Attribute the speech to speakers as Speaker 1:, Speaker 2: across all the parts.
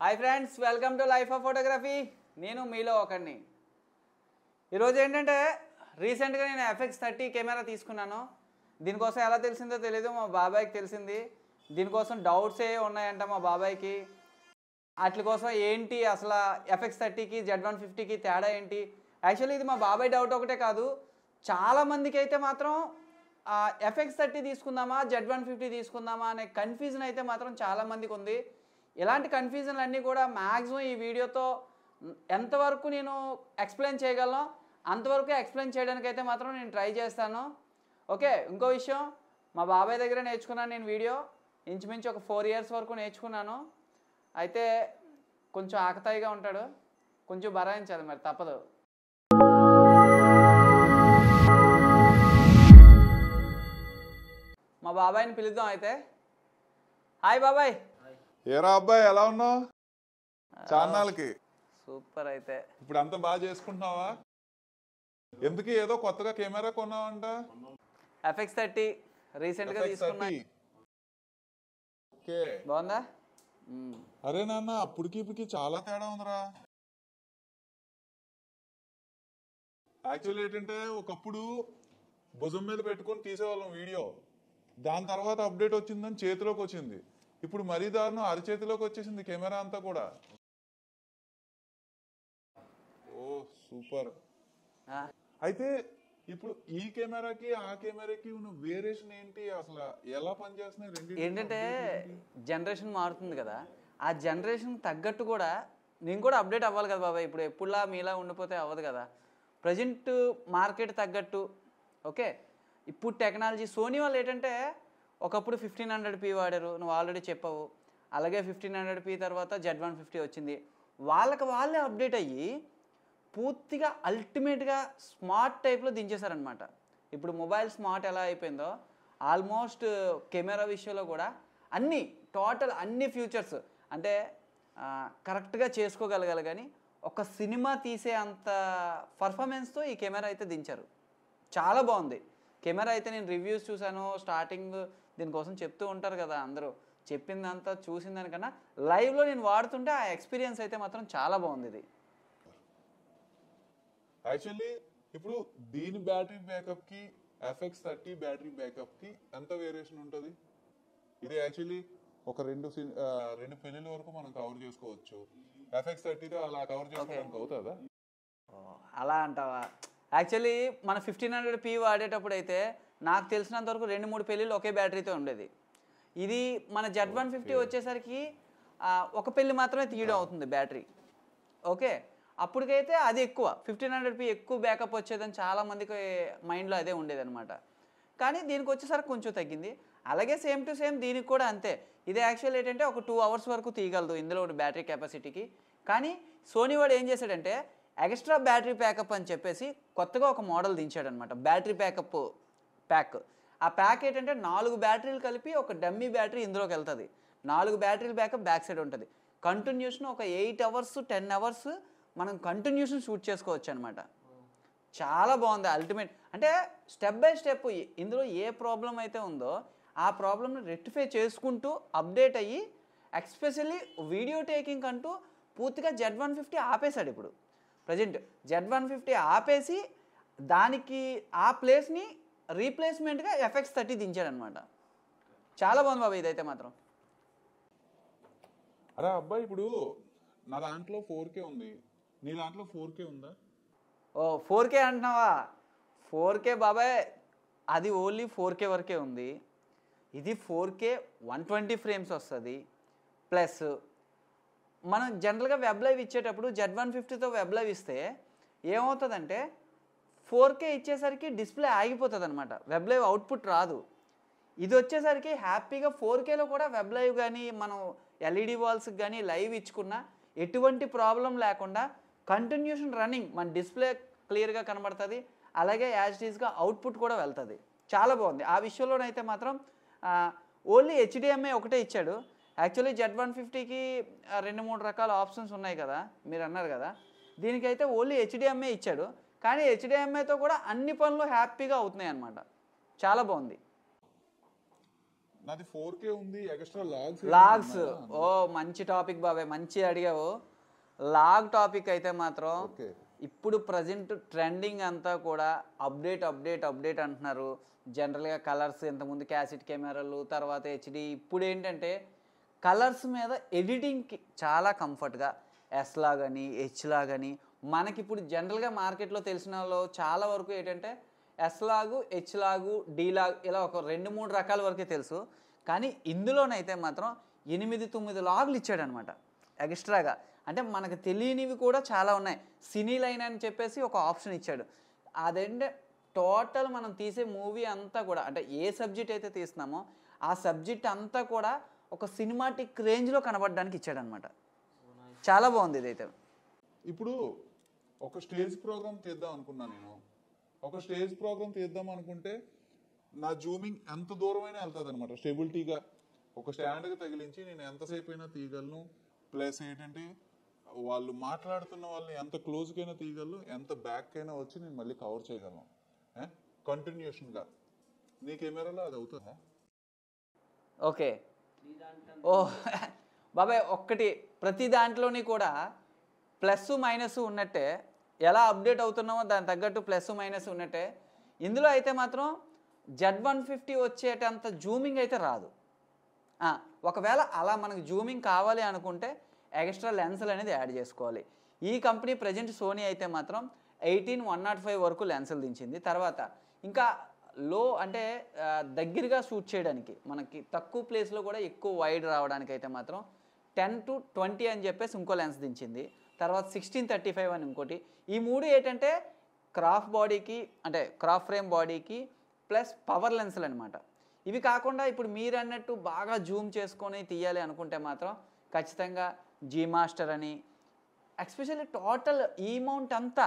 Speaker 1: Hi friends, welcome to life of photography. నేను మీలో ఒకరిని. ఈరోజు ఏంటంటే రీసెంట్గా నేను FX30 కెమెరా తీసుకున్నాను. దీనికోసం ఎలా తెలిసిందో తెలీదు, మా బాబాయ్కి తెలిసింది. దీనికోసం డౌట్స్ ఏ ఉన్నాయంట మా బాబాయ్కి. వాటి కోసం ఏంటి అసలు FX30కి Z150కి తేడా ఏంటి? యాక్చువల్లీ ఇది మా బాబాయ్ డౌట్ ఒకటే కాదు, చాలామందికి అయితే మాత్రం FX30 తీసుకుందామా Z150 తీసుకుందామా అనే కన్ఫ్యూజన్ అయితే మాత్రం చాలామందికి ఉంది. ఇలాంటి కన్ఫ్యూజన్లు అన్నీ కూడా మ్యాక్సిమం ఈ వీడియోతో ఎంతవరకు నేను ఎక్స్ప్లెయిన్ చేయగలను అంతవరకు ఎక్స్ప్లెయిన్ చేయడానికి అయితే మాత్రం నేను ట్రై చేస్తాను. ఓకే, ఇంకో విషయం, మా బాబాయ్ దగ్గర నేర్చుకున్నాను నేను వీడియో. ఇంచుమించు ఒక 4 years వరకు నేర్చుకున్నాను. అయితే కొంచెం ఆకతాయిగా ఉంటాడు, కొంచెం భరాయించాలి, మరి తప్పదు. మా బాబాయ్ని పిలుద్దాం అయితే. హాయ్ బాబాయ్.
Speaker 2: ఏరా అబ్బాయి, ఎలా ఉన్నావు? చాన్నాళ్ళకి.
Speaker 1: సూపర్. అయితే
Speaker 2: ఇప్పుడు అంతా బాగా చేసుకుంటున్నావా? ఎందుకు ఏదో కొత్తగా కెమెరా కొన్నావంట?
Speaker 1: FX30 రీసెంట్ గా తీసుకున్నా.
Speaker 2: ఓకే,
Speaker 1: బాగుందా?
Speaker 2: అరే నాన్న, అప్పటికి ఇప్పటికి చాలా తేడా ఉందిరా. యాక్చువల్లీ ఏంటంటే ఒకప్పుడు భుజం మీద పెట్టుకొని తీసేవాళ్ళం వీడియో. దాని తర్వాత అప్డేట్ వచ్చిందని చేతిలోకి వచ్చింది. ఇప్పుడు మరీ దారుణం, అరచేతిలోకి వచ్చేసింది కెమెరా అంతా కూడా. ఓ సూపర్. అయితే ఇప్పుడు ఈ కెమెరాకి ఆ కెమెరాకి ఉన్న వేరియేషన్ ఏంటి, అసలు ఎలా పనిచేస్తున్నాయి రెండు?
Speaker 1: ఏంటంటే జనరేషన్ మారుతుంది కదా, ఆ జనరేషన్ తగ్గట్టు కూడా నేను కూడా అప్డేట్ అవ్వాలి కదా బాబాయ్. ఇప్పుడు ఎప్పుడులా మీలా ఉండిపోతే అవ్వదు కదా. ప్రజెంట్ మార్కెట్ తగ్గట్టు. ఓకే, ఇప్పుడు టెక్నాలజీ సోనీ వాళ్ళు ఏంటంటే ఒకప్పుడు 1500p వాడారు, నువ్వు ఆల్రెడీ చెప్పావు. అలాగే 1500p తర్వాత Z150 వచ్చింది. వాళ్ళే అప్డేట్ అయ్యి పూర్తిగా అల్టిమేట్గా స్మార్ట్ టైప్లో దించేశారనమాట. ఇప్పుడు మొబైల్ స్మార్ట్ ఎలా అయిపోయిందో ఆల్మోస్ట్ కెమెరా విషయంలో కూడా టోటల్ అన్ని ఫ్యూచర్స్ అంటే కరెక్ట్గా చేసుకోగలగాలి. కానీ ఒక సినిమా తీసే అంత పర్ఫార్మెన్స్తో ఈ కెమెరా అయితే దించారు. చాలా బాగుంది కెమెరా అయితే. నేను రివ్యూస్ చూశాను, స్టార్టింగ్ దీనికోసం చెప్తూ ఉంటారు కదా అందరూ, చెప్పిందంతా చూసిన దానికన్నా లైవ్లో నేను వాడుతుంటే ఆ ఎక్స్పీరియన్స్ అయితే మాత్రం చాలా బాగుంది ఇది.
Speaker 2: యాక్చువల్లీ ఇప్పుడు దీని బ్యాటరీ బ్యాకప్ కి FX30 బ్యాటరీ బ్యాకప్ కి ఎంత వేరియేషన్ ఉంటుంది? ఇది యాక్చువల్లీ ఒక రెండు పెళ్లిల వరకు మనం కవర్ చేసుకోవచ్చు. FX30తో అలా కవర్ చేసుకోవడానికి అవుతుందా?
Speaker 1: అలా అంటావా? యాక్చువల్లీ మన 1500p వాడేటప్పుడు అయితే నాకు తెలిసినంత వరకు 2-3 పెళ్ళిళ్ళు ఒకే బ్యాటరీతో ఉండేది. ఇది మన Z150 వచ్చేసరికి ఒక పెళ్ళి మాత్రమే తీయడం అవుతుంది బ్యాటరీ. ఓకే, అప్పటికైతే అది ఎక్కువ 1500p ఎక్కువ బ్యాకప్ వచ్చేదని చాలామందికి మైండ్లో అదే ఉండేదన్నమాట. కానీ దీనికి వచ్చేసరికి కొంచెం తగ్గింది. అలాగే సేమ్ టు సేమ్ దీనికి కూడా అంతే. ఇది యాక్చువల్ ఏంటంటే ఒక 2 hours వరకు తీయగలదు ఇందులో బ్యాటరీ కెపాసిటీకి. కానీ సోనీ వాడు ఏం చేశాడంటే ఎక్స్ట్రా బ్యాటరీ బ్యాకప్ అని చెప్పేసి కొత్తగా ఒక మోడల్ దించాడనమాట, బ్యాటరీ బ్యాకప్ ప్యాక్. ఆ ప్యాక్ ఏంటంటే 4 బ్యాటరీలు కలిపి ఒక డమ్మీ బ్యాటరీ ఇందులోకి వెళ్తుంది. 4 బ్యాటరీల బ్యాకప్ బ్యాక్ సైడ్ ఉంటుంది. కంటిన్యూషన్ ఒక 8 hours 10 hours మనం కంటిన్యూషన్ షూట్ చేసుకోవచ్చు అనమాట. చాలా బాగుంది అల్టిమేట్. అంటే స్టెప్ బై స్టెప్ ఇందులో ఏ ప్రాబ్లం అయితే ఉందో ఆ ప్రాబ్లమ్ని రెక్టిఫై చేసుకుంటూ అప్డేట్ అయ్యి ఎస్పెషల్లీ వీడియో టేకింగ్ అంటూ పూర్తిగా Z150 ఆపేశాడు. ఇప్పుడు ప్రజెంట్ Z150 ఆపేసి దానికి ఆ ప్లేస్ని రీప్లేస్మెంట్గా FX30 దించాడనమాట. చాలా బాగుంది బాబా ఇదైతే మాత్రం.
Speaker 2: అరే అబ్బాయి, ఇప్పుడు నా దాంట్లో 4K ఉంది, నీ దాంట్లో 4K ఉందా?
Speaker 1: ఓ 4K అంటున్నావా? 4K బాబాయ్ అది ఓన్లీ 4K వరకే ఉంది. ఇది 4K 120 frames వస్తుంది. ప్లస్ మనం జనరల్గా వెబ్ లైవ్ ఇచ్చేటప్పుడు Z150తో వెబ్ లైవ్ ఇస్తే ఏమవుతుందంటే 4K ఇచ్చేసరికి డిస్ప్లే ఆగిపోతుంది అనమాట, వెబ్ లైవ్ అవుట్పుట్ రాదు. ఇది వచ్చేసరికి హ్యాపీగా 4Kలో కూడా వెబ్ లైవ్ కానీ మనం LED వాల్స్కి కానీ లైవ్ ఇచ్చుకున్నా ఎటువంటి ప్రాబ్లం లేకుండా కంటిన్యూషన్ రన్నింగ్, మన డిస్ప్లే క్లియర్గా కనబడుతుంది. అలాగే యాజ్ ఇట్ ఈస్గా అవుట్పుట్ కూడా వెళ్తుంది. చాలా బాగుంది. ఆ విషయంలోనైతే మాత్రం ఓన్లీ HDMI ఒకటే ఇచ్చాడు. యాక్చువల్లీ Z150కి 2-3 రకాల ఆప్షన్స్ ఉన్నాయి కదా, మీరు అన్నారు కదా. దీనికైతే ఓన్లీ HDMI ఇచ్చాడు. కానీ HDMIతో కూడా అన్ని పనులు హ్యాపీగా అవుతున్నాయి అన్నమాట. చాలా బాగుంది.
Speaker 2: నాది 4K ఉంది, ఎక్స్ట్రా
Speaker 1: లాగ్స్. ఓ మంచి టాపిక్ బాబాయ్, మంచి అడిగావు. లాగ్ టాపిక్ అయితే మాత్రం
Speaker 2: ఓకే.
Speaker 1: ఇప్పుడు ప్రజెంట్ ట్రెండింగ్ అంతా కూడా అప్డేట్ అంటున్నారు. జనరల్గా కలర్స్, ఇంతకుముందు క్యాసెట్ కెమెరాలు, తర్వాత హెచ్డి. ఇప్పుడు ఏంటంటే కలర్స్ మీద ఎడిటింగ్కి చాలా కంఫర్ట్గా ఎస్ లాగని హెచ్ లాగని మనకి ఇప్పుడు జనరల్గా మార్కెట్లో తెలిసిన వాళ్ళు చాలా వరకు ఏంటంటే ఎస్ లాగు, హెచ్ లాగు, డి లాగ్ ఇలా ఒక 2-3 రకాల వరకే తెలుసు. కానీ ఇందులోనైతే మాత్రం 8-9 లాగులు ఇచ్చాడనమాట ఎక్స్ట్రాగా. అంటే మనకు తెలియనివి కూడా చాలా ఉన్నాయి. సినీ లైన్ అని చెప్పేసి ఒక ఆప్షన్ ఇచ్చాడు. అదంటే టోటల్ మనం తీసే మూవీ అంతా కూడా అంటే ఏ సబ్జెక్ట్ అయితే తీస్తున్నామో ఆ సబ్జెక్ట్ అంతా కూడా ఒక సినిమాటిక్ రేంజ్లో కనబడడానికి ఇచ్చాడనమాట. చాలా బాగుంది ఇదైతే.
Speaker 2: ఇప్పుడు ఒక స్టేజ్ ప్రోగ్రామ్ తీద్దాం అనుకున్నాను నేను. ఒక స్టేజ్ ప్రోగ్రామ్ తీద్దాం అనుకుంటే నా జూమింగ్ ఎంత దూరమైనా వెళ్తుంది అనమాట. స్టెబిలిటీగా ఒక స్టాండ్కి తగిలించి నేను ఎంతసేపు అయినా తీయగలను. ప్లస్ ఏంటంటే వాళ్ళు మాట్లాడుతున్న వాళ్ళని ఎంత క్లోజ్కైనా తీయగలను, ఎంత బ్యాక్ అయినా వచ్చి నేను మళ్ళీ కవర్ చేయగలను కంటిన్యూషన్గా. నీ కెమెరాలో అది అవుతుందా?
Speaker 1: ఓకే. ఓ బాబాయ్, ఒక్కటి ప్రతి దాంట్లోని కూడా ప్లస్ మైనస్ ఉన్నట్టే, ఎలా అప్డేట్ అవుతున్నామో దాని తగ్గట్టు ప్లస్ మైనస్ ఉన్నట్టే ఇందులో అయితే మాత్రం Z150 వచ్చేటంత జూమింగ్ అయితే రాదు. ఒకవేళ అలా మనకు జూమింగ్ కావాలి అనుకుంటే ఎక్స్ట్రా లెన్సులు అనేది యాడ్ చేసుకోవాలి. ఈ కంపెనీ ప్రజెంట్ సోనీ అయితే మాత్రం 18-105 వరకు లెన్సులు దించింది. తర్వాత ఇంకా లో అంటే దగ్గరగా షూట్ చేయడానికి మనకి తక్కువ ప్లేస్లో కూడా ఎక్కువ వైడ్ రావడానికి అయితే మాత్రం 10-20 అని చెప్పేసి ఇంకో లెన్స్ దించింది. తర్వాత 16-35 అని ఇంకోటి. ఈ మూడు ఏంటంటే క్రాఫ్ బాడీకి అంటే క్రాఫ్ ఫ్రేమ్ బాడీకి ప్లస్ పవర్ లెన్సులు అనమాట. ఇవి కాకుండా ఇప్పుడు మీరు అన్నట్టు బాగా జూమ్ చేసుకొని తీయాలి అనుకుంటే మాత్రం ఖచ్చితంగా జీ మాస్టర్ అని, ఎస్పెషల్లీ టోటల్ ఈ మౌంట్ అంతా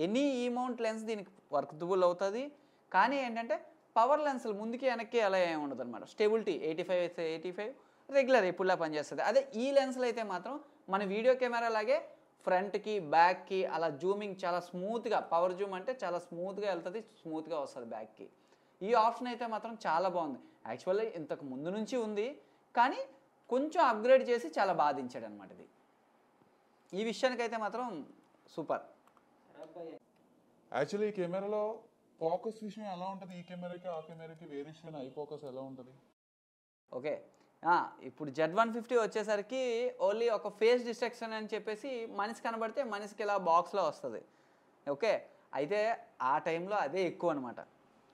Speaker 1: ఎనీ ఈ మౌంట్ లెన్స్ దీనికి వర్కబుల్ అవుతుంది. కానీ ఏంటంటే పవర్ లెన్సులు ముందుకి వెనక్కి అలా ఏమి ఉండదు అనమాట. స్టెబిలిటీ 85 అయితే 85 రెగ్యులర్ ఎప్పుడులా పనిచేస్తుంది. అదే ఈ లెన్సులు అయితే మాత్రం మన వీడియో కెమెరా లాగే ఫ్రంట్కి బ్యాక్కి అలా జూమింగ్ చాలా స్మూత్గా, పవర్ జూమ్ అంటే చాలా స్మూత్గా వెళ్తుంది, స్మూత్గా వస్తుంది బ్యాక్కి. ఈ ఆప్షన్ అయితే మాత్రం చాలా బాగుంది. యాక్చువల్లీ ఇంతకు ముందు నుంచి ఉంది, కానీ కొంచెం అప్గ్రేడ్ చేసి చాలా బాధించాడు అనమాట. ఇది ఈ విషయానికైతే మాత్రం సూపర్.
Speaker 2: యాక్చువల్లీ ఈ కెమెరాలో ఫోకస్ విషయం ఎలా ఉంటుంది? ఈ కెమెరాకి ఆ కెమెరాకి వేరియేషన్ ఐ ఫోకస్ ఎలా ఉంటుంది?
Speaker 1: ఓకే, ఇప్పుడు Z150 వచ్చేసరికి ఓన్లీ ఒక ఫేస్ డిస్ట్రక్షన్ అని చెప్పేసి మనిషి కనబడితే మనిషికి ఇలా బాక్స్లో వస్తుంది. ఓకే, అయితే ఆ టైంలో అదే ఎక్కువ అనమాట.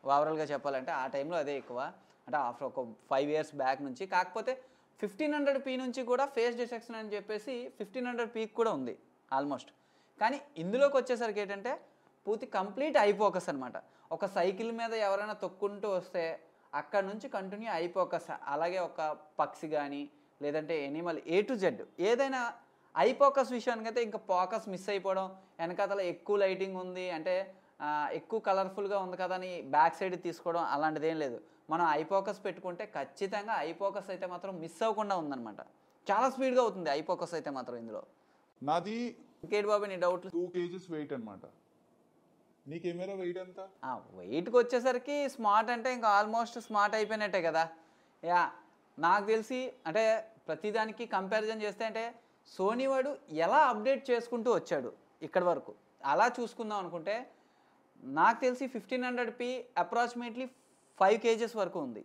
Speaker 1: ఓవరాల్గా చెప్పాలంటే ఆ టైంలో అదే ఎక్కువ. అంటే ఆఫ్టర్ ఒక 5 ఇయర్స్ బ్యాక్ నుంచి. కాకపోతే 1500p నుంచి కూడా ఫేస్ డిస్ట్రక్షన్ అని చెప్పేసి 1500p కూడా ఉంది ఆల్మోస్ట్. కానీ ఇందులోకి వచ్చేసరికి ఏంటంటే పూర్తి కంప్లీట్ ఐ ఫోకస్ అనమాట. ఒక సైకిల్ మీద ఎవరైనా తొక్కుంటూ వస్తే అక్కడ నుంచి కంటిన్యూ ఐ ఫోకస్. అలాగే ఒక పక్షి కానీ లేదంటే ఎనిమల్ A to Z ఏదైనా ఐ ఫోకస్ విషయానికి అయితే ఇంకా ఫోకస్ మిస్ అయిపోవడం, వెనకాతల ఎక్కువ లైటింగ్ ఉంది అంటే ఎక్కువ కలర్ఫుల్గా ఉంది కదా అని బ్యాక్ సైడ్ తీసుకోవడం అలాంటిది ఏం లేదు. మనం ఐ ఫోకస్ పెట్టుకుంటే ఖచ్చితంగా ఐ ఫోకస్ అయితే మాత్రం మిస్ అవ్వకుండా ఉందన్నమాట. చాలా స్పీడ్గా అవుతుంది ఐ ఫోకస్ అయితే మాత్రం ఇందులో.
Speaker 2: నాది
Speaker 1: ఇంకేంటి బాబు నీ డౌట్?
Speaker 2: 2 kgs వెయిట్ అనమాట. నీ కెమెరా వెయిట్ ఎంత?
Speaker 1: వెయిట్కి వచ్చేసరికి స్మార్ట్ అంటే ఇంకా ఆల్మోస్ట్ స్మార్ట్ అయిపోయినట్టే కదా. నాకు తెలిసి అంటే ప్రతిదానికి కంపారిజన్ చేస్తే అంటే సోనీ వాడు ఎలా అప్డేట్ చేసుకుంటూ వచ్చాడు ఇక్కడి వరకు అలా చూసుకుందాం అనుకుంటే నాకు తెలిసి 1500p అప్రాక్సిమేట్లీ 5 kgs వరకు ఉంది.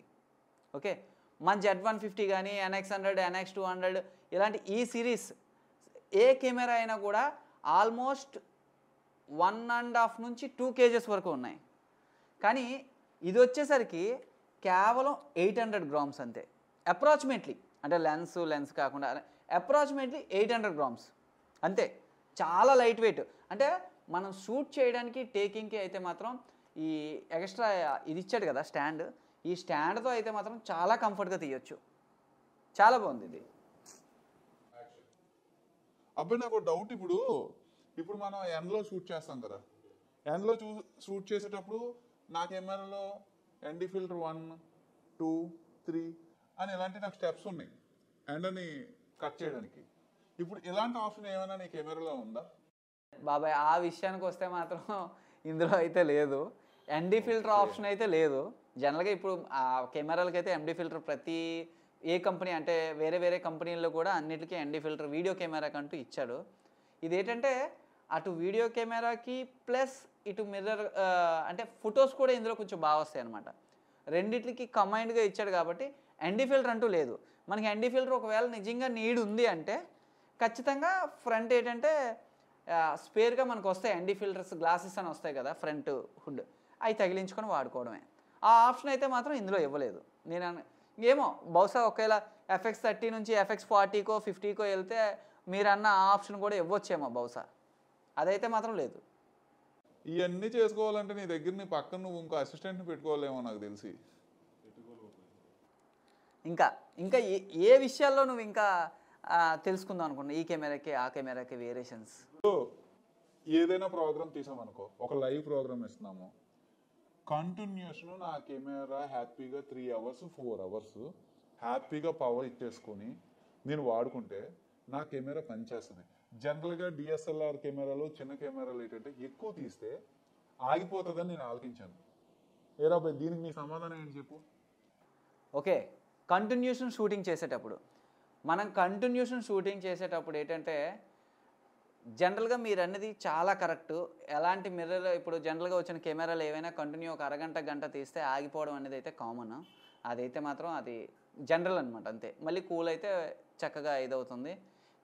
Speaker 1: ఓకే, మన Z150 కానీ NX100, NX200 ఇలాంటి ఈ సిరీస్ ఏ కెమెరా అయినా కూడా ఆల్మోస్ట్ 1.5 నుంచి 2 kgs వరకు ఉన్నాయి. కానీ ఇది వచ్చేసరికి కేవలం 800 grams అంతే అప్రాక్సిమేట్లీ. అంటే లెన్స్ కాకుండా అప్రాక్సిమేట్లీ 800 grams అంతే. చాలా లైట్ వెయిట్. అంటే మనం షూట్ చేయడానికి టేకింగ్కి అయితే మాత్రం ఈ ఎక్స్ట్రా ఇది ఇచ్చాడు కదా స్టాండ్, ఈ స్టాండ్తో అయితే మాత్రం చాలా కంఫర్ట్గా తీయొచ్చు. చాలా బాగుంది ఇది.
Speaker 2: అబ్బాయి నాకు డౌట్, ఇప్పుడు మనం ఎండ్లో షూట్ చేస్తాం కదా, ఎండ్లో షూట్ చేసేటప్పుడు నా కెమెరాలో ND ఫిల్టర్ 1, 2, 3 అని ఇలాంటి నాకు స్టెప్స్ ఉన్నాయి ఎండని కట్ చేయడానికి. ఇప్పుడు ఇలాంటి ఆప్షన్ ఏమైనా నీ కెమెరాలో ఉందా?
Speaker 1: బాబాయ్ ఆ విషయానికి వస్తే మాత్రం ఇందులో అయితే లేదు. ఎన్డీ ఫిల్టర్ ఆప్షన్ అయితే లేదు జనరల్గా. ఇప్పుడు ఆ కెమెరాలకి అయితే ఎండీ ఫిల్టర్ ప్రతి ఏ కంపెనీ అంటే వేరే వేరే కంపెనీల్లో కూడా అన్నిటికీ ఎన్డీ ఫిల్టర్ వీడియో కెమెరాకి అంటూ ఇచ్చాడు. ఇదేంటంటే అటు వీడియో కెమెరాకి ప్లస్ ఇటు మిర్రర్ అంటే ఫొటోస్ కూడా ఇందులో కొంచెం బాగా వస్తాయి అనమాట. రెండిట్లకి కంబైన్డ్గా ఇచ్చాడు కాబట్టి ఎన్డీ ఫిల్టర్ అంటూ లేదు. మనకి ఎన్డీ ఫిల్టర్ ఒకవేళ నిజంగా నీడ్ ఉంది అంటే ఖచ్చితంగా ఫ్రంట్ ఏంటంటే స్పేర్గా మనకు వస్తాయి ఎన్డీ ఫిల్టర్స్ గ్లాసెస్ అని వస్తాయి కదా ఫ్రంట్ హుడ్, అవి తగిలించుకొని వాడుకోవడమే. ఆ ఆప్షన్ అయితే మాత్రం ఇందులో ఇవ్వలేదు. ఏమో బహుశా ఒకవేళ FX30 నుంచి FX40కో 50కో వెళ్తే మీరన్న ఆ ఆప్షన్ కూడా ఇవ్వచ్చేమో బహుశా. అదైతే మాత్రం లేదు.
Speaker 2: ఇవన్నీ చేసుకోవాలంటే నీ దగ్గర నీ పక్కన నువ్వు ఇంకో అసిస్టెంట్ని పెట్టుకోవాలేమో నాకు తెలిసి.
Speaker 1: ఇంకా ఇంకా ఏ విషయాల్లో నువ్వు ఇంకా తెలుసుకుందాం అనుకున్నావు? ఈ కెమెరాకి ఆ కెమెరాకి వేరియేషన్స్.
Speaker 2: ఏదైనా ప్రోగ్రామ్ తీసామనుకో, ఒక లైవ్ ప్రోగ్రామ్ ఇస్తున్నాము, కంటిన్యూషన్ నా కెమెరా హ్యాపీగా 3 అవర్స్ 4 అవర్స్ హ్యాపీగా పవర్ ఇచ్చేసుకొని నేను వాడుకుంటే నా కెమెరా పనిచేస్తుంది. జనరల్గా డిఎస్ఎల్ఆర్ కెమెరాలు చిన్న కెమెరాలు ఏంటంటే ఎక్కువ తీస్తే ఆగిపోతుందని నేను ఆలోచించాను. ఏరా బాయ్, దీనికి నీ సమాధానం ఏంటి చెప్పు.
Speaker 1: ఓకే, కంటిన్యూషన్ షూటింగ్ చేసేటప్పుడు ఏంటంటే జనరల్గా మీరు అన్నది చాలా కరెక్ట్. ఎలాంటి మిర్రర్ ఇప్పుడు జనరల్గా వచ్చిన కెమెరాలు ఏవైనా కంటిన్యూ ఒక అరగంట గంట తీస్తే ఆగిపోవడం అనేది అయితే కామన్. అదైతే మాత్రం అది జనరల్ అనమాట, అంతే. మళ్ళీ కూల్ అయితే చక్కగా ఇదవుతుంది.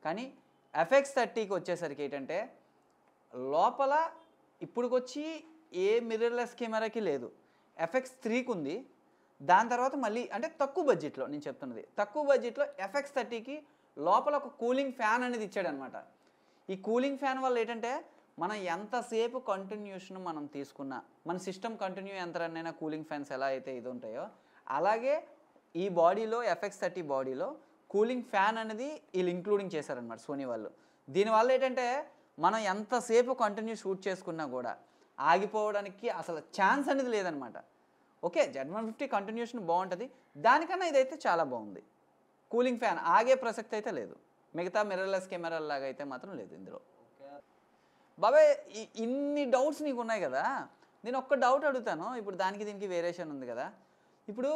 Speaker 1: కానీ FX30కి వచ్చేసరికి ఏంటంటే లోపల ఇప్పుడుకొచ్చి ఏ మిర్రర్లెస్ కెమెరాకి లేదు, FX3కి ఉంది. దాని తర్వాత మళ్ళీ అంటే తక్కువ బడ్జెట్లో నేను చెప్తున్నది, తక్కువ బడ్జెట్లో FX30కి లోపల ఒక కూలింగ్ ఫ్యాన్ అనేది ఇచ్చాడనమాట. ఈ కూలింగ్ ఫ్యాన్ వల్ల ఏంటంటే మనం ఎంతసేపు కంటిన్యూషన్ మనం తీసుకున్నా, మన సిస్టమ్ కంటిన్యూ ఎంతరన్నైనా కూలింగ్ ఫ్యాన్స్ ఎలా అయితే ఇది ఉంటాయో అలాగే ఈ బాడీలో FX30 బాడీలో కూలింగ్ ఫ్యాన్ అనేది వీళ్ళు ఇంక్లూడింగ్ చేశారనమాట సోనీ వాళ్ళు. దీనివల్ల ఏంటంటే మనం ఎంతసేపు కంటిన్యూ షూట్ చేసుకున్నా కూడా ఆగిపోవడానికి అసలు ఛాన్స్ అనేది లేదనమాట. ఓకే, Z150 కంటిన్యూషన్ బాగుంటుంది, దానికన్నా ఇదైతే చాలా బాగుంది. కూలింగ్ ఫ్యాన్ ఆగే ప్రసక్తి అయితే లేదు. మిగతా మిర్రర్లెస్ కెమెరాల లాగా అయితే మాత్రం లేదు ఇందులో. బాబాయ్, ఇన్ని డౌట్స్ నీకు ఉన్నాయి కదా, నేను ఒక్క డౌట్ అడుగుతాను. ఇప్పుడు దానికి దీనికి వేరియేషన్ ఉంది కదా, ఇప్పుడు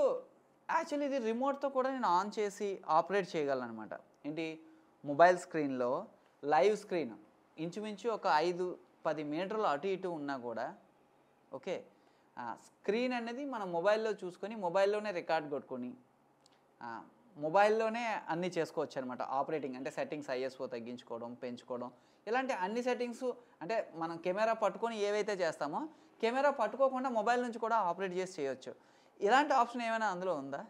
Speaker 1: యాక్చువల్లీ ఇది రిమోట్తో కూడా నేను ఆన్ చేసి ఆపరేట్ చేయగలను అనమాట. ఏంటి, మొబైల్ స్క్రీన్లో లైవ్ స్క్రీన్ ఇంచుమించు ఒక 5-10 మీటర్లు అటు ఇటు ఉన్నా కూడా ఓకే, స్క్రీన్ అనేది మనం మొబైల్లో చూసుకొని మొబైల్లోనే రికార్డ్ కొట్టుకొని మొబైల్లోనే అన్నీ చేసుకోవచ్చు అనమాట. ఆపరేటింగ్ అంటే సెట్టింగ్స్ ISO తగ్గించుకోవడం, పెంచుకోవడం, ఇలాంటి అన్ని సెట్టింగ్స్ అంటే మనం కెమెరా పట్టుకొని ఏవైతే చేస్తామో కెమెరా పట్టుకోకుండా మొబైల్ నుంచి కూడా ఆపరేట్ చేసి చేయొచ్చు. ఇలాంటి ఆప్షన్ ఏమైనా అందులో ఉందా?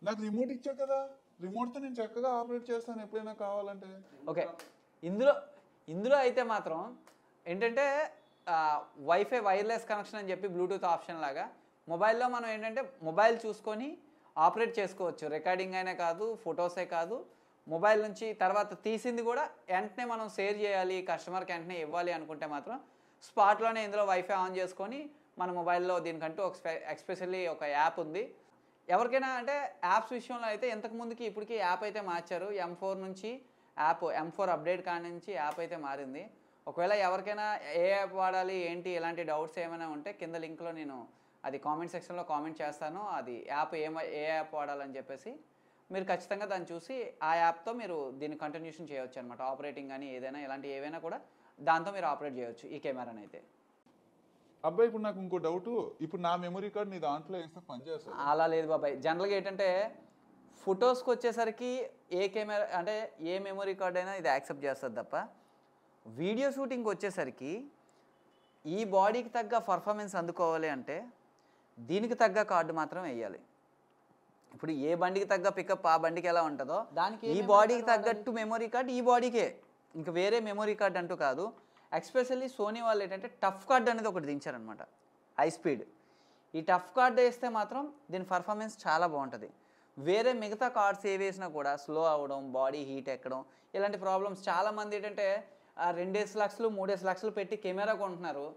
Speaker 2: నాకు రిమోట్ ఇచ్చా కదా, రిమోట్తో నేను చక్కగా ఆపరేట్ చేస్తాను ఎప్పుడైనా కావాలంటే.
Speaker 1: ఓకే, ఇందులో అయితే మాత్రం ఏంటంటే వైఫై వైర్లెస్ కనెక్షన్ అని చెప్పి బ్లూటూత్ ఆప్షన్ లాగా మొబైల్లో మనం ఏంటంటే మొబైల్ చూసుకొని ఆపరేట్ చేసుకోవచ్చు. రికార్డింగ్ అయినా కాదు, ఫొటోసే కాదు, మొబైల్ నుంచి తర్వాత తీసింది కూడా వెంటనే మనం షేర్ చేయాలి, కస్టమర్కి వెంటనే ఇవ్వాలి అనుకుంటే మాత్రం స్పాట్లోనే ఇందులో వైఫై ఆన్ చేసుకొని మన మొబైల్లో దీనికంటూ ఎక్స్పెషల్లీ ఒక యాప్ ఉంది. ఎవరికైనా అంటే యాప్స్ విషయంలో అయితే ఇంతకుముందుకి ఇప్పటికీ యాప్ అయితే మార్చారు. M4 నుంచి యాప్ M4 అప్డేట్ కాడి నుంచి యాప్ అయితే మారింది. ఒకవేళ ఎవరికైనా ఏ యాప్ వాడాలి ఏంటి ఇలాంటి డౌట్స్ ఏమైనా ఉంటే కింద లింక్లో నేను అది కామెంట్ సెక్షన్లో కామెంట్ చేస్తాను. అది యాప్ ఏ యాప్ వాడాలని చెప్పేసి మీరు ఖచ్చితంగా దాన్ని చూసి ఆ యాప్తో మీరు దీన్ని కంటిన్యూషన్ చేయవచ్చు అనమాట. ఆపరేటింగ్ కానీ ఏదైనా ఇలాంటి ఏవైనా కూడా దాంతో మీరు ఆపరేట్ చేయవచ్చు ఈ కెమెరాని అయితే.
Speaker 2: అబ్బాయి, ఇప్పుడు నాకు ఇంకో డౌట్, ఇప్పుడు నా మెమరీ కార్డ్ నీ దాంట్లో వేస్తే పనిచేస్తుంది?
Speaker 1: అలా లేదు బాబాయ్. జనరల్గా ఏంటంటే ఫొటోస్కి వచ్చేసరికి ఏ కెమెరా అంటే ఏ మెమరీ కార్డ్ అయినా ఇది యాక్సెప్ట్ చేస్తుంది తప్ప వీడియో షూటింగ్కి వచ్చేసరికి ఈ బాడీకి తగ్గ పర్ఫార్మెన్స్ అందుకోవాలి అంటే దీనికి తగ్గ కార్డు మాత్రం వేయాలి. ఇప్పుడు ఏ బండికి తగ్గ పికప్ ఆ బండికి ఎలా ఉంటుందో దానికి ఈ బాడీకి తగ్గట్టు మెమరీ కార్డ్ ఈ బాడీకే, ఇంకా వేరే మెమరీ కార్డ్ అంటూ కాదు. ఎక్స్పెషల్లీ సోనీ వాళ్ళు ఏంటంటే టఫ్ కార్డ్ అనేది ఒకటి దించారనమాట, హై స్పీడ్. ఈ టఫ్ కార్డ్ వేస్తే మాత్రం దీని పర్ఫార్మెన్స్ చాలా బాగుంటుంది. వేరే మిగతా కార్డ్స్ ఏ వేసినా కూడా స్లో అవ్వడం, బాడీ హీట్ ఎక్కడం, ఇలాంటి ప్రాబ్లమ్స్. చాలామంది ఏంటంటే 2 లక్షలు 3 లక్షలు పెట్టి కెమెరా కొంటున్నారు,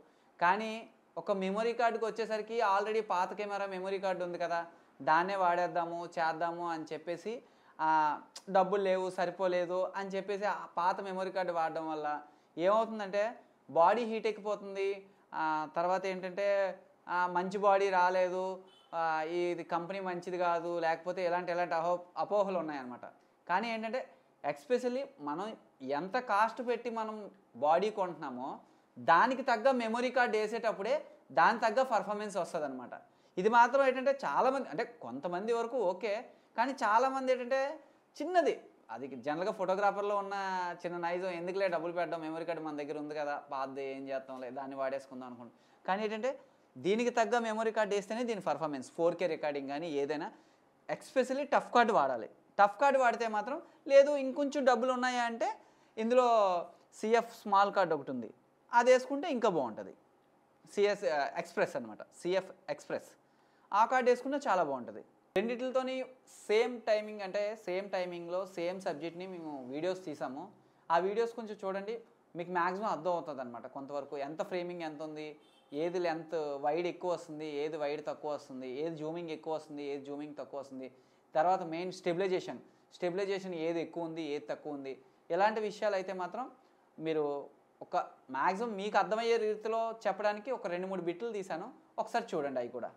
Speaker 1: కానీ ఒక మెమరీ కార్డుకి వచ్చేసరికి ఆల్రెడీ పాత కెమెరా మెమరీ కార్డు ఉంది కదా, దాన్నే వాడేద్దాము చేద్దాము అని చెప్పేసి డబ్బులు లేవు సరిపోలేదు అని చెప్పేసి ఆ పాత మెమరీ కార్డు వాడడం వల్ల ఏమవుతుందంటే బాడీ హీట్ ఎక్కిపోతుంది, తర్వాత ఏంటంటే మంచి బాడీ రాలేదు, ఇది కంపెనీ మంచిది కాదు, లేకపోతే ఎలాంటి అపోహలు ఉన్నాయన్నమాట. కానీ ఏంటంటే ఎస్పెషల్లీ మనం ఎంత కాస్ట్ పెట్టి మనం బాడీ కొంటున్నామో దానికి తగ్గ మెమొరీ కార్డ్ వేసేటప్పుడే దానికి తగ్గ పర్ఫార్మెన్స్ వస్తుంది అనమాట. ఇది మాత్రం ఏంటంటే చాలామంది అంటే కొంతమంది వరకు ఓకే, కానీ చాలామంది ఏంటంటే చిన్నది అది జనరల్గా ఫోటోగ్రాఫర్లో ఉన్న చిన్న నైజం, ఎందుకులే డబ్బులు పెట్టడం, మెమరీ కార్డ్ మన దగ్గర ఉంది కదా, పాతది ఏం చేస్తాంలే దాన్ని వాడేసుకుందాం అనుకుంటాం. కానీ ఏంటంటే దీనికి తగ్గ మెమరీ కార్డ్ వేస్తేనే దీని పర్ఫార్మెన్స్ 4K రికార్డింగ్ కానీ ఏదైనా ఎస్పెషల్లీ టఫ్ కార్డ్ వాడాలి. టఫ్ కార్డ్ వాడితే మాత్రం లేదు ఇంకొంచెం డబ్బులు ఉన్నాయా అంటే ఇందులో సిఎఫ్ స్మాల్ కార్డ్ ఒకటి ఉంది, అది వేసుకుంటే ఇంకా బాగుంటుంది. సిఎస్ ఎక్స్ప్రెస్ అనమాట, సిఎఫ్ ఎక్స్ప్రెస్ ఆ కార్డ్ వేసుకుంటే చాలా బాగుంటుంది. రెండిటితోని సేమ్ టైమింగ్ అంటే సేమ్ టైమింగ్లో సేమ్ సబ్జెక్ట్ని మేము వీడియోస్ తీసాము. ఆ వీడియోస్ కొంచెం చూడండి, మీకు మ్యాక్సిమం అర్థం అవుతుంది అనమాట. కొంతవరకు ఎంత ఫ్రేమింగ్ ఎంత ఉంది, ఏది లెంత్ వైడ్ ఎక్కువ వస్తుంది, ఏది వైడ్ తక్కువ వస్తుంది, ఏది జూమింగ్ ఎక్కువ వస్తుంది, ఏది జూమింగ్ తక్కువ వస్తుంది, తర్వాత మెయిన్ స్టెబిలైజేషన్ ఏది ఎక్కువ ఉంది ఏది తక్కువ ఉంది, ఇలాంటి విషయాలు అయితే మాత్రం మీరు ఒక మ్యాక్సిమం మీకు అర్థమయ్యే రీతిలో చెప్పడానికి ఒక 2-3 బిట్లు తీశాను, ఒకసారి చూడండి అవి కూడా.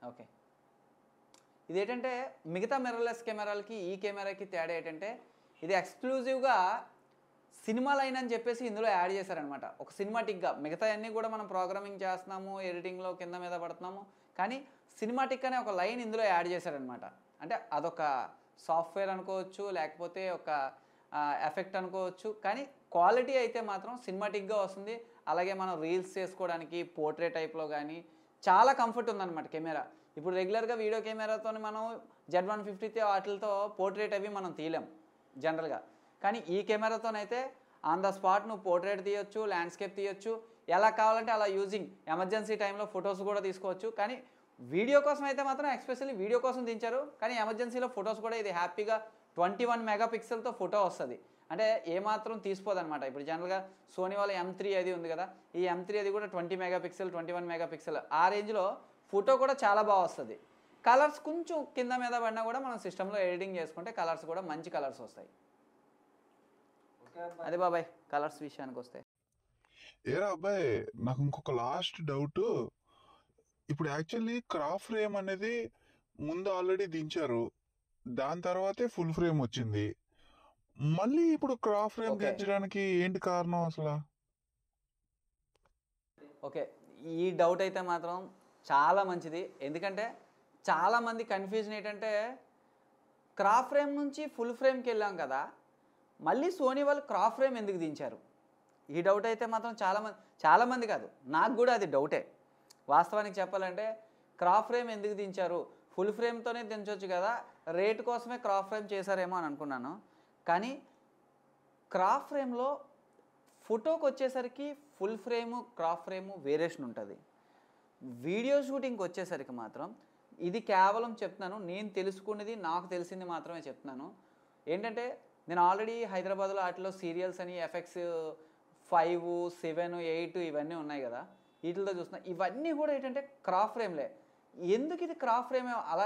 Speaker 1: ఓకే, ఇదేంటంటే మిగతా మిర్రర్లెస్ కెమెరాలకి ఈ కెమెరాకి తేడా ఏంటంటే ఇది ఎక్స్క్లూజివ్గా సినిమా లైన్ అని చెప్పేసి ఇందులో యాడ్ చేశారనమాట. ఒక సినిమాటిక్గా మిగతా అన్నీ కూడా మనం ప్రోగ్రామింగ్ చేస్తున్నాము, ఎడిటింగ్లో కింద మీద పడుతున్నాము, కానీ సినిమాటిక్ అనే ఒక లైన్ ఇందులో యాడ్ చేశారనమాట. అంటే అదొక సాఫ్ట్వేర్ అనుకోవచ్చు, లేకపోతే ఒక ఎఫెక్ట్ అనుకోవచ్చు, కానీ క్వాలిటీ అయితే మాత్రం సినిమాటిక్గా వస్తుంది. అలాగే మనం రీల్స్ చేసుకోవడానికి పోర్ట్రేట్ టైప్లో కానీ చాలా కంఫర్ట్ ఉందన్నమాట కెమెరా. ఇప్పుడు రెగ్యులర్గా వీడియో కెమెరాతో మనం Z150 వాటితో పోర్ట్రేట్ అవి మనం తీయలేం జనరల్గా, కానీ ఈ కెమెరాతోనైతే ఆన్ ద స్పాట్ నువ్వు పోర్ట్రేట్ తీయొచ్చు, ల్యాండ్స్కేప్ తీయొచ్చు, ఎలా కావాలంటే అలా యూజింగ్ ఎమర్జెన్సీ టైంలో ఫొటోస్ కూడా తీసుకోవచ్చు. కానీ వీడియో కోసం అయితే మాత్రం ఎస్పెషల్లీ వీడియో కోసం దించారు, కానీ ఎమర్జెన్సీలో ఫొటోస్ కూడా ఇది హ్యాపీగా 21 మెగాపిక్సెల్తో ఫోటో వస్తుంది. అంటే ఏమాత్రం తీసిపోదన్నమాట. ఇప్పుడు జనరల్గా సోనీ వాళ్ళ M3 అది ఉంది కదా, ఈ M3 అది కూడా 20 మెగాపిక్సెల్ 21 మెగాపిక్సెల్ ఆ రేంజ్లో ఫోటో కూడా చాలా బాగా వస్తుంది. కలర్స్ కొంచెం కింద మీద పడినా కూడా మనం సిస్టంలో ఎడిటింగ్ చేసుకుంటే కలర్స్ కూడా మంచి కలర్స్ వస్తాయి. అదే బాబాయ్ కలర్స్ విషయానికి వస్తే
Speaker 2: ఏరా అబ్బాయి, నాకు ఇంకొక లాస్ట్ డౌట్. ఇప్పుడు యాక్చువల్లీ క్రాఫ్ ఫ్రేమ్ అనేది ముందు ఆల్రెడీ దించారు, దాని తర్వాతే ఫుల్ ఫ్రేమ్ వచ్చింది. మళ్ళీ ఇప్పుడు క్రాఫ్ ఫ్రేమ్ దించడానికి ఏంటి కారణం అసలు?
Speaker 1: ఓకే, ఈ డౌట్ అయితే మాత్రం చాలా మంచిది. ఎందుకంటే చాలామంది కన్ఫ్యూజన్ ఏంటంటే క్రాఫ్ ఫ్రేమ్ నుంచి ఫుల్ ఫ్రేమ్కి వెళ్ళాం కదా, మళ్ళీ సోనీ వాళ్ళు క్రాఫ్ ఫ్రేమ్ ఎందుకు దించారు? ఈ డౌట్ అయితే మాత్రం చాలామంది కాదు, నాకు కూడా అది డౌటే. వాస్తవానికి చెప్పాలంటే క్రాఫ్ ఫ్రేమ్ ఎందుకు దించారు, ఫుల్ ఫ్రేమ్తోనే దించవచ్చు కదా, రేట్ కోసమే క్రాఫ్ ఫ్రేమ్ చేశారేమో అని అనుకున్నాను. కానీ క్రాఫ్ ఫ్రేమ్లో ఫోటోకి వచ్చేసరికి full frame crop frame variation ఉంటుంది. వీడియో షూటింగ్కి వచ్చేసరికి మాత్రం ఇది కేవలం చెప్తున్నాను, నేను తెలుసుకున్నది నాకు తెలిసింది మాత్రమే చెప్తున్నాను. ఏంటంటే నేను ఆల్రెడీ హైదరాబాద్లో వాటిలో సీరియల్స్ అని FX 5, 7, 8 ఇవన్నీ ఉన్నాయి కదా, వీటితో చూస్తున్నా. ఇవన్నీ కూడా ఏంటంటే క్రాఫ్ ఫ్రేమ్లే. ఎందుకు ఇది క్రాఫ్ ఫ్రేమే? అలా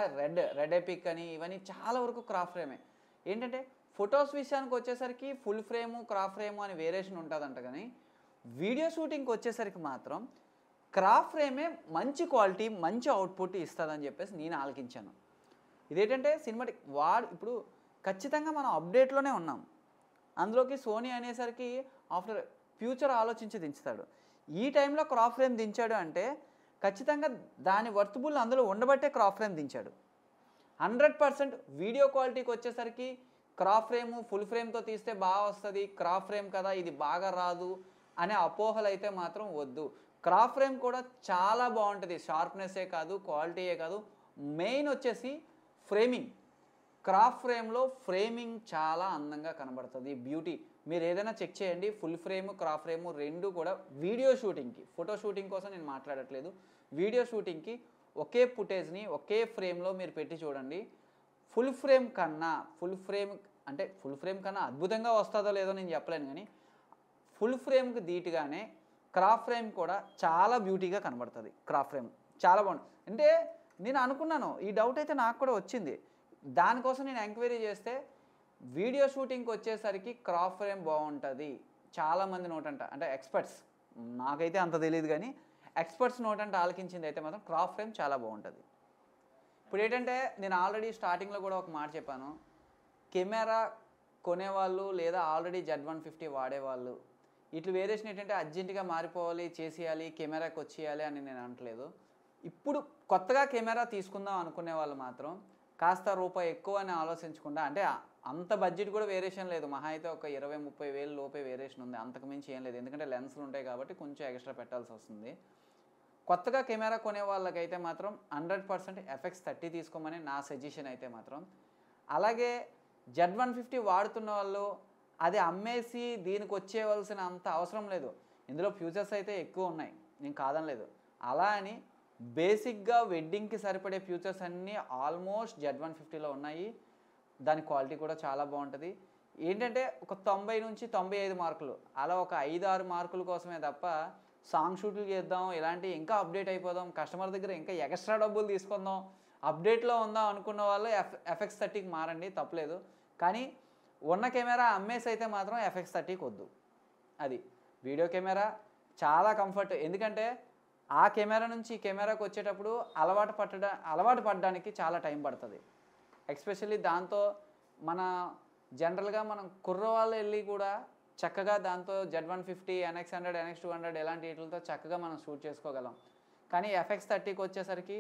Speaker 1: రెడ్ ఎపిక్ అని ఇవన్నీ చాలా వరకు క్రాఫ్ ఫ్రేమే. ఏంటంటే ఫొటోస్ విషయానికి వచ్చేసరికి ఫుల్ ఫ్రేము క్రాఫ్ ఫ్రేము అని వేరియేషన్ ఉంటుందంట, కానీ వీడియో షూటింగ్కి వచ్చేసరికి మాత్రం క్రాఫ్ ఫ్రేమే మంచి క్వాలిటీ మంచి అవుట్పుట్ ఇస్తుందని చెప్పేసి నేను ఆలకించాను. ఇదేంటంటే సినిమాటిక్ ఇప్పుడు ఖచ్చితంగా మనం అప్డేట్లోనే ఉన్నాం. అందులోకి సోనీ అనేసరికి ఆఫ్టర్ ఫ్యూచర్ ఆలోచించి దించుతాడు. ఈ టైంలో క్రాఫ్ ఫ్రేమ్ దించాడు అంటే ఖచ్చితంగా దాని వర్తబుల్ అందులో ఉండబట్టే క్రాఫ్ ఫ్రేమ్ దించాడు. 100% వీడియో క్వాలిటీకి వచ్చేసరికి క్రాఫ్ ఫ్రేము ఫుల్ ఫ్రేమ్తో తీస్తే బాగా వస్తుంది, క్రాఫ్ ఫ్రేమ్ కదా ఇది బాగా రాదు అనే అపోహలు అయితే మాత్రం వద్దు. క్రాఫ్ ఫ్రేమ్ కూడా చాలా బాగుంటుంది, షార్ప్నెస్సే కాదు క్వాలిటీయే కాదు, మెయిన్ వచ్చేసి ఫ్రేమింగ్. క్రాప్ ఫ్రేమ్లో ఫ్రేమింగ్ చాలా అందంగా కనబడుతుంది, బ్యూటీ. మీరు ఏదైనా చెక్ చేయండి, ఫుల్ ఫ్రేమ్ క్రాప్ ఫ్రేమ్ రెండు కూడా వీడియో షూటింగ్కి, ఫోటో షూటింగ్ కోసం నేను మాట్లాడట్లేదు, వీడియో షూటింగ్కి ఒకే ఫుటేజ్ని ఒకే ఫ్రేమ్లో మీరు పెట్టి చూడండి. ఫుల్ ఫ్రేమ్ కన్నా అద్భుతంగా వస్తుందో లేదో నేను చెప్పలేను, కానీ ఫుల్ ఫ్రేమ్కి ధీటుగానే క్రాప్ ఫ్రేమ్ కూడా చాలా బ్యూటీగా కనబడుతుంది. క్రాప్ ఫ్రేమ్ చాలా బాగుంది. అంటే నేను అనుకున్నాను, ఈ డౌట్ అయితే నాకు కూడా వచ్చింది, దానికోసం నేను ఎంక్వైరీ చేస్తే వీడియో షూటింగ్కి వచ్చేసరికి క్రాప్ ఫ్రేమ్ బాగుంటుంది చాలామంది నోటంట, అంటే ఎక్స్పర్ట్స్, నాకైతే అంత తెలియదు కానీ ఎక్స్పర్ట్స్ నోటంట ఆలకించింది అయితే మాత్రం క్రాప్ ఫ్రేమ్ చాలా బాగుంటుంది. ఇప్పుడు ఏంటంటే నేను ఆల్రెడీ స్టార్టింగ్లో కూడా ఒక మాట చెప్పాను, కెమెరా కొనేవాళ్ళు లేదా ఆల్రెడీ Z150 వాడేవాళ్ళు ఇట్లా వేరియేషన్ ఏంటంటే అర్జెంటుగా మారిపోవాలి, చేసేయాలి, కెమెరాకి వచ్చేయాలి అని నేను అనట్లేదు. ఇప్పుడు కొత్తగా కెమెరా తీసుకుందాం అనుకునే వాళ్ళు మాత్రం కాస్త రూపాయి ఎక్కువ అని ఆలోచించకుండా, అంటే అంత బడ్జెట్ కూడా వేరియేషన్ లేదు, మహా అయితే ఒక 20-30 వేలు లోపే వేరియేషన్ ఉంది, అంతకుమించి ఏం లేదు. ఎందుకంటే లెన్స్లు ఉంటాయి కాబట్టి కొంచెం ఎక్స్ట్రా పెట్టాల్సి వస్తుంది. కొత్తగా కెమెరా కొనే వాళ్ళకైతే మాత్రం 100% FX30 తీసుకోమని నా సజెషన్ అయితే మాత్రం. అలాగే Z150 వాడుతున్న వాళ్ళు అది అమ్మేసి దీనికి వచ్చేవలసిన అంత అవసరం లేదు, ఇందులో ఫ్యూచర్స్ అయితే ఎక్కువ ఉన్నాయి, నేను కాదనలేదు. అలా అని బేసిక్గా వెడ్డింగ్కి సరిపడే ఫ్యూచర్స్ అన్నీ ఆల్మోస్ట్ Z150లో ఉన్నాయి. దాని క్వాలిటీ కూడా చాలా బాగుంటుంది. ఏంటంటే ఒక 90 నుంచి 95 మార్కులు, అలా ఒక 5-6 మార్కుల కోసమే తప్ప సాంగ్ షూట్లు చేద్దాం, ఇలాంటి ఇంకా అప్డేట్ అయిపోదాం, కస్టమర్ దగ్గర ఇంకా ఎక్స్ట్రా డబ్బులు తీసుకుందాం, అప్డేట్లో ఉందాం అనుకున్న వాళ్ళు FX30కి మారండి, తప్పలేదు. కానీ ఉన్న కెమెరా అమ్మేసి అయితే మాత్రం FX30కి వద్దు. అది వీడియో కెమెరా చాలా కంఫర్ట్, ఎందుకంటే ఆ కెమెరా నుంచి ఈ కెమెరాకి వచ్చేటప్పుడు అలవాటు పడడానికి చాలా టైం పడుతుంది. ఎస్పెషల్లీ దాంతో మన జనరల్గా మనం కుర్రవాళ్ళు వెళ్ళి కూడా చక్కగా దాంతో Z150, NX100, NX200 ఇలాంటి వీటితో చక్కగా మనం షూట్ చేసుకోగలం. కానీ FX30కి వచ్చేసరికి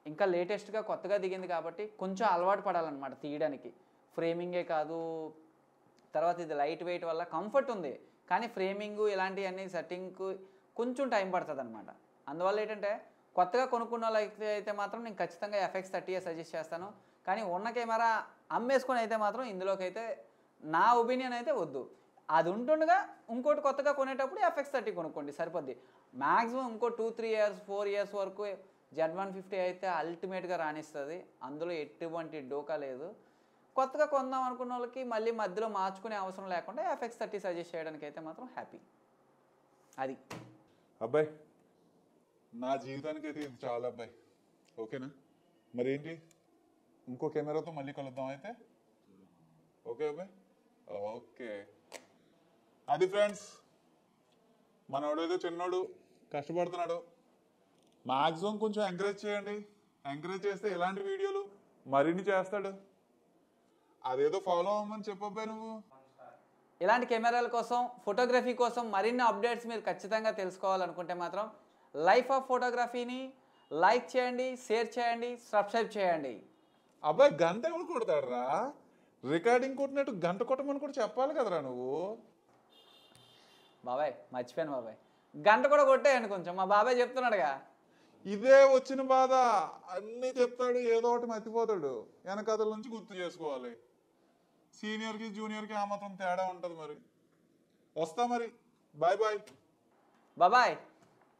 Speaker 1: ఇంకా లేటెస్ట్గా కొత్తగా దిగింది కాబట్టి కొంచెం అలవాటు పడాలన్నమాట తీయడానికి. ఫ్రేమింగే కాదు, తర్వాత ఇది లైట్ వెయిట్ వల్ల కంఫర్ట్ ఉంది, కానీ ఫ్రేమింగు ఇలాంటివన్నీ సెట్టింగ్కు కొంచెం టైం పడుతుంది అనమాట. అందువల్ల ఏంటంటే కొత్తగా కొనుక్కున్న వాళ్ళకి అయితే మాత్రం నేను ఖచ్చితంగా FX30 సజెస్ట్ చేస్తాను. కానీ ఉన్న కెమెరా అమ్మేసుకొని అయితే మాత్రం ఇందులోకి అయితే నా ఒపీనియన్ అయితే వద్దు. అది ఉంటుండగా ఇంకోటి కొత్తగా కొనేటప్పుడు FX30 కొనుక్కోండి, సరిపోద్ది. మ్యాక్సిమం ఇంకో 2-3 ఇయర్స్ 4 ఇయర్స్ వరకు Z150 అయితే అల్టిమేట్గా రాణిస్తుంది, అందులో ఎటువంటి డోకా లేదు. కొత్తగా కొందాం అనుకున్న వాళ్ళకి మళ్ళీ మధ్యలో మార్చుకునే అవసరం లేకుండా FX30 సజెస్ట్ చేయడానికి అయితే మాత్రం హ్యాపీ. అది
Speaker 2: అబ్బాయి, నా జీవితానికి అయితే ఇది చాలా అబ్బాయి, ఓకేనా? మరి ఏంటి, ఇంకో కెమెరాతో మళ్ళీ కలుద్దాం అయితే, ఓకే అబ్బాయి? ఓకే, అది ఫ్రెండ్స్, మనోడేదో చిన్నోడు కష్టపడుతున్నాడు, మాక్సిమం కొంచెం ఎంకరేజ్ చేయండి. ఎంకరేజ్ చేస్తే ఇలాంటి వీడియోలు మరిన్ని చేస్తాడు. అదేదో ఫాలో అవ్వమని చెప్పబ్బాయి నువ్వు.
Speaker 1: ఇలాంటి కెమెరాల కోసం, ఫోటోగ్రఫీ కోసం మరిన్ని అప్డేట్స్ మీరు ఖచ్చితంగా తెలుసుకోవాలనుకుంటే మాత్రం లైఫ్ ఆఫ్ ఫోటోగ్రఫీని లైక్ చేయండి, షేర్ చేయండి, సబ్స్క్రైబ్ చేయండి.
Speaker 2: అబ్బాయి గంట ఎవరు కొడతాడరా? రికార్డింగ్ కొట్టినట్టు గంట కొట్టమని కూడా చెప్పాలి కదరా నువ్వు.
Speaker 1: బాబాయ్ మర్చిపోయాను బాబాయ్, గంట కూడా కొట్టేయండి కొంచెం, మా బాబాయ్ చెప్తున్నాడుగా.
Speaker 2: ఇదే వచ్చిన బాధ, అన్నీ చెప్తాడు, ఏదో ఒకటి మర్చిపోతాడు, వెనకథల నుంచి గుర్తు చేసుకోవాలి. సీనియర్కి జూనియర్కి ఆ మాత్రం తేడా ఉంటుంది. మరి వస్తా, మరి బాయ్ బాయ్
Speaker 1: బాబాయ్.